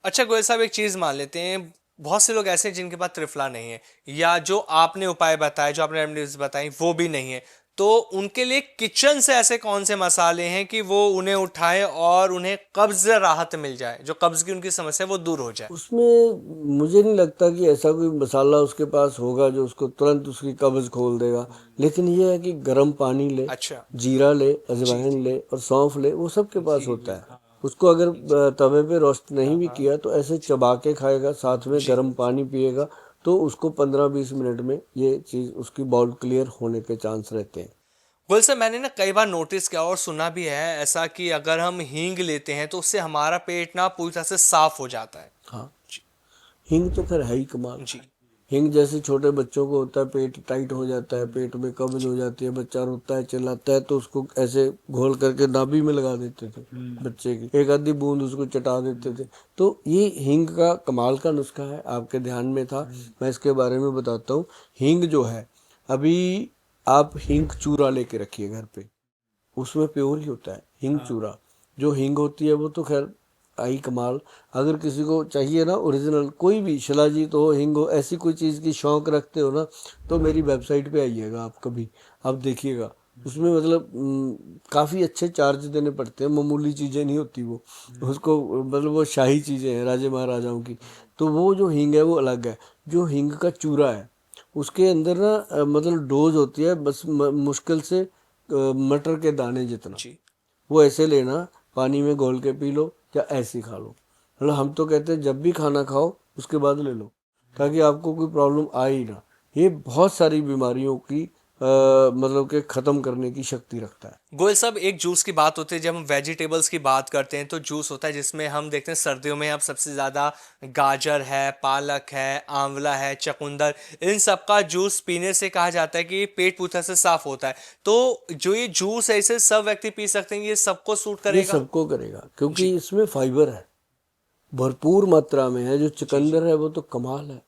अच्छा गोयल साहब, एक चीज मान लेते हैं, बहुत से लोग ऐसे हैं जिनके पास त्रिफला नहीं है, या जो आपने उपाय बताए, जो आपने रेमेडीज बताई वो भी नहीं है, तो उनके लिए किचन से ऐसे कौन से मसाले हैं कि वो उन्हें उठाएं और उन्हें कब्ज से राहत मिल जाए, जो कब्ज की उनकी समस्या है वो दूर हो जाए? उसमें मुझे नहीं लगता कि ऐसा कोई मसाला उसके पास होगा जो उसको तुरंत उसकी कब्ज खोल देगा। लेकिन ये है कि गर्म पानी ले, अच्छा। जीरा ले, जी। अजवाइन ले और सौंफ ले, वो सबके पास जी। होता है। उसको अगर तवे पे रोस्ट नहीं हाँ भी हाँ। किया तो ऐसे चबा के खाएगा, साथ में जी। गर्म पानी पिएगा, तो उसको 15-20 मिनट में ये चीज़ उसकी बाउल क्लियर होने के चांस रहते हैं। गोयल साहब, मैंने ना कई बार नोटिस किया और सुना भी है ऐसा कि अगर हम हींग लेते हैं तो उससे हमारा पेट ना पूरी तरह से साफ हो जाता है। हाँ, जी। हींग तो खैर है ही कमाल। जी। हिंग जैसे छोटे बच्चों को होता है, पेट टाइट हो जाता है, पेट में कब्ज हो जाती है, बच्चा रोता है चिल्लाता है, तो उसको ऐसे घोल करके नाभि में लगा देते थे बच्चे की, एक आधी बूंद उसको चटा देते थे। तो ये हींग का कमाल का नुस्खा है, आपके ध्यान में था, मैं इसके बारे में बताता हूँ। हींग जो है, अभी आप हींग चूरा लेके रखिए घर पे, उसमें प्योर ही होता है हींग चूरा। जो हींग होती है वो तो खैर आई कमाल। अगर किसी को चाहिए ना ओरिजिनल, कोई भी शिलाजीत हो, हींग हो, ऐसी कोई चीज़ की शौक रखते हो ना, तो मेरी वेबसाइट पे आइएगा आप कभी, आप देखिएगा। उसमें मतलब काफ़ी अच्छे चार्ज देने पड़ते हैं, मामूली चीज़ें नहीं होती वो, उसको मतलब वो शाही चीज़ें हैं राजे महाराजाओं की। तो वो जो हींग है वो अलग है। जो हींग का चूरा है उसके अंदर ना मतलब डोज होती है बस मुश्किल से मटर के दाने जितना। जी। वो ऐसे लेना, पानी में घोल के पी लो या ऐसे ही खा लो। मतलब हम तो कहते हैं जब भी खाना खाओ उसके बाद ले लो, ताकि आपको कोई प्रॉब्लम आए ही ना। ये बहुत सारी बीमारियों की मतलब कि ख़त्म करने की शक्ति रखता है। गोयल साहब, एक जूस की बात होती है, जब हम वेजिटेबल्स की बात करते हैं तो जूस होता है जिसमें हम देखते हैं सर्दियों में अब सबसे ज़्यादा गाजर है, पालक है, आंवला है, चकुंदर, इन सब का जूस पीने से कहा जाता है कि पेट पूरी तरह से साफ होता है। तो जो ये जूस है इसे सब व्यक्ति पी सकते हैं, ये सबको सूट ये करेगा? सबको करेगा क्योंकि जी। इसमें फाइबर है, भरपूर मात्रा में है। जो जी। जी। चुकंदर है वो तो कमाल है।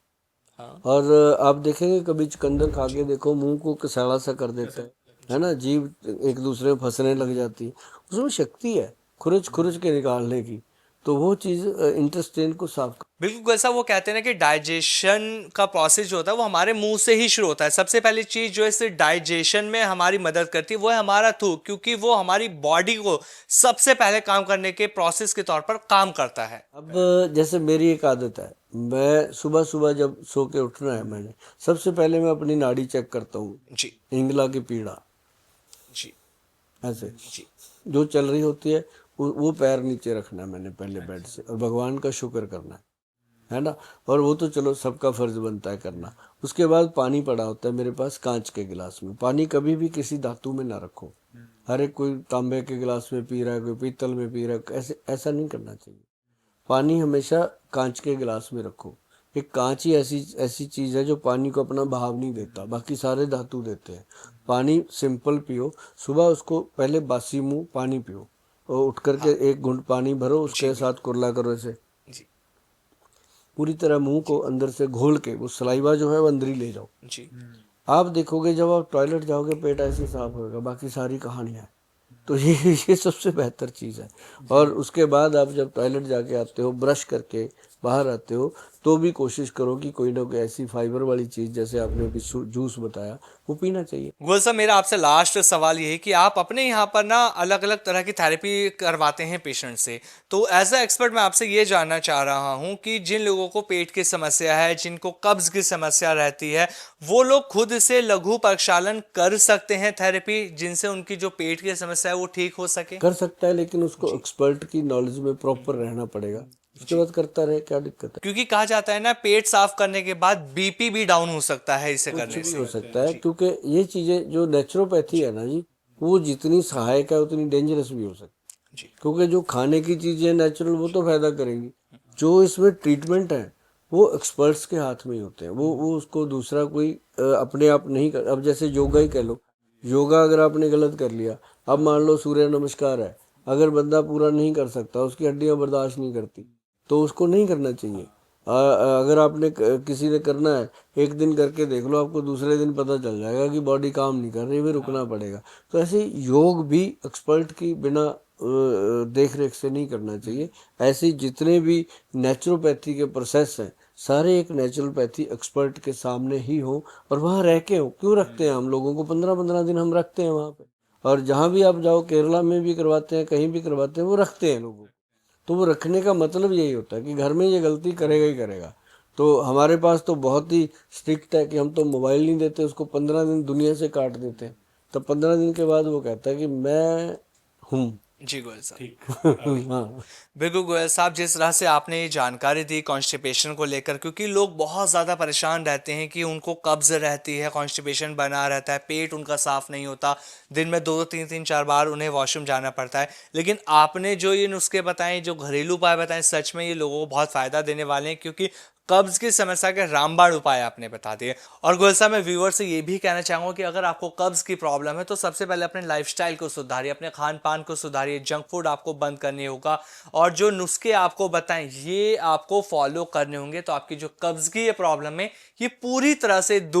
हाँ। और आप देखेंगे कभी चुकंदर खा के जी। देखो, मुंह को कसाला सा कर देता है जी। ना, जीभ एक दूसरे में फंसने लग जाती है। उसमें शक्ति है खुरच खुरच के निकालने की, तो वो चीज़ इंटेस्टाइन को साफ कर। बिल्कुल, ऐसा वो कहते हैं ना कि डाइजेशन का प्रोसेस जो होता है वो हमारे मुंह से ही शुरू होता है। सबसे पहली चीज जो इस डाइजेशन में हमारी मदद करती है वो है हमारा थूक, क्योंकि वो हमारी बॉडी को सबसे पहले काम करने के प्रोसेस के तौर पर काम करता है। अब जैसे मेरी एक आदत है, मैं सुबह सुबह जब सो के उठना है, मैंने सबसे पहले मैं अपनी नाड़ी चेक करता हूँ, जी। इंगला की पीड़ा, जी। ऐसे जी। जो चल रही होती है, वो पैर नीचे रखना है मैंने पहले बेड से, और भगवान का शुक्र करना है ना। और वो तो चलो सबका फर्ज बनता है करना। उसके बाद पानी पड़ा होता है मेरे पास कांच के गिलास में। पानी कभी भी किसी धातु में ना रखो। हर एक कोई तांबे के गिलास में पी रहा है, कोई पीतल में पी रहा है, ऐसे ऐसा नहीं करना चाहिए। पानी हमेशा कांच के गिलास में रखो। एक कांच ही ऐसी ऐसी चीज़ है जो पानी को अपना बहाव नहीं देता, बाकी सारे धातु देते हैं। पानी सिंपल पियो, सुबह उसको पहले बासी मुंह पानी पियो, और उठ करके हाँ। एक घूंट पानी भरो, जी। उसके साथ कुरला करो ऐसे, जी। पूरी तरह मुंह को जी। अंदर से घोल के वो सलाइवा जो है वो अंदर ही ले जाओ। जी। आप देखोगे जब आप टॉयलेट जाओगे पेट ऐसे ही साफ होगा, बाकी सारी कहानियाँ। तो ये सबसे बेहतर चीज़ है। और उसके बाद आप जब टॉयलेट जाके आते हो, ब्रश करके बाहर आते हो, तो भी कोशिश करो कि कोई ना कोई ऐसी फाइबर वाली चीज़, जैसे आपने अभी जूस बताया, वो पीना चाहिए। गोल साहब, मेरा आपसे लास्ट सवाल ये है कि आप अपने यहाँ पर ना अलग अलग तरह की थेरेपी करवाते हैं पेशेंट से, तो एज अ एक्सपर्ट मैं आपसे ये जानना चाह रहा हूँ कि जिन लोगों को पेट की समस्या है, जिनको कब्ज की समस्या रहती है, वो लोग खुद से लघु प्रक्षालन कर सकते हैं थेरेपी, जिनसे उनकी जो पेट की समस्या है वो ठीक हो सके? कर सकता है, लेकिन उसको जी। एक्सपर्ट की नॉलेज में प्रॉपर रहना पड़ेगा। उसके जी। बाद करता रहे, क्या दिक्कत है। क्योंकि कहा जाता है ना, पेट साफ करने के बाद बीपी भी डाउन हो सकता है इसे कुछ करने भी से। हो सकता है, जी। क्योंकि ये चीज़ें जो नेचुरोपैथी जी। है ना जी, वो जितनी सहायक है उतनी डेंजरस भी हो सकती है। जी। क्योंकि जो खाने की चीज़ें नेचुरल वो तो फायदा करेंगी, जो इसमें ट्रीटमेंट है वो एक्सपर्ट्स के हाथ में ही होते हैं। वो उसको दूसरा कोई अपने आप नहीं कर। अब जैसे योगा ही कह लो, योगा अगर आपने गलत कर लिया, अब मान लो सूर्य नमस्कार है, अगर बंदा पूरा नहीं कर सकता, उसकी हड्डियां बर्दाश्त नहीं करती, तो उसको नहीं करना चाहिए। अगर आपने किसी ने करना है, एक दिन करके देख लो, आपको दूसरे दिन पता चल जाएगा कि बॉडी काम नहीं कर रही, भी रुकना पड़ेगा। तो ऐसे योग भी एक्सपर्ट की बिना देख रेख से नहीं करना चाहिए। ऐसे जितने भी नेचुरोपैथी के प्रोसेस हैं सारे एक नेचुरोपैथी एक्सपर्ट के सामने ही हो और वहाँ रह के हो। क्यों रखते हैं हम लोगों को 15-15 दिन हम रखते हैं वहाँ पे, और जहाँ भी आप जाओ केरला में भी करवाते हैं, कहीं भी करवाते हैं, वो रखते हैं लोगों को। तो वो रखने का मतलब यही होता है कि घर में ये गलती करेगा ही करेगा। तो हमारे पास तो बहुत ही स्ट्रिक्ट है कि हम तो मोबाइल नहीं देते उसको, 15 दिन दुनिया से काट देते हैं। तो 15 दिन के बाद वो कहता है कि मैं हूँ। जी गोयल साहब। हाँ। बिल्कुल गोयल साहब, जिस तरह से आपने ये जानकारी दी कॉन्स्टिपेशन को लेकर, क्योंकि लोग बहुत ज़्यादा परेशान रहते हैं कि उनको कब्ज़ रहती है, कॉन्स्टिपेशन बना रहता है, पेट उनका साफ़ नहीं होता, दिन में 2-3 बार उन्हें वॉशरूम जाना पड़ता है। लेकिन आपने जो ये नुस्खे बताए, जो घरेलू उपाय बताए, सच में ये लोगों को बहुत फ़ायदा देने वाले हैं, क्योंकि कब्ज़ की समस्या के रामबाण उपाय आपने बता दिए। और गोयल साहब, मैं व्यूअर से ये भी कहना चाहूँगा कि अगर आपको कब्ज़ की प्रॉब्लम है तो सबसे पहले अपने लाइफस्टाइल को सुधारिए, अपने खान पान को सुधारिए, जंक फूड आपको बंद करनी होगा, और जो नुस्खे आपको बताएं ये आपको फॉलो करने होंगे, तो आपकी जो कब्ज़ की ये प्रॉब्लम है ये पूरी तरह से दूर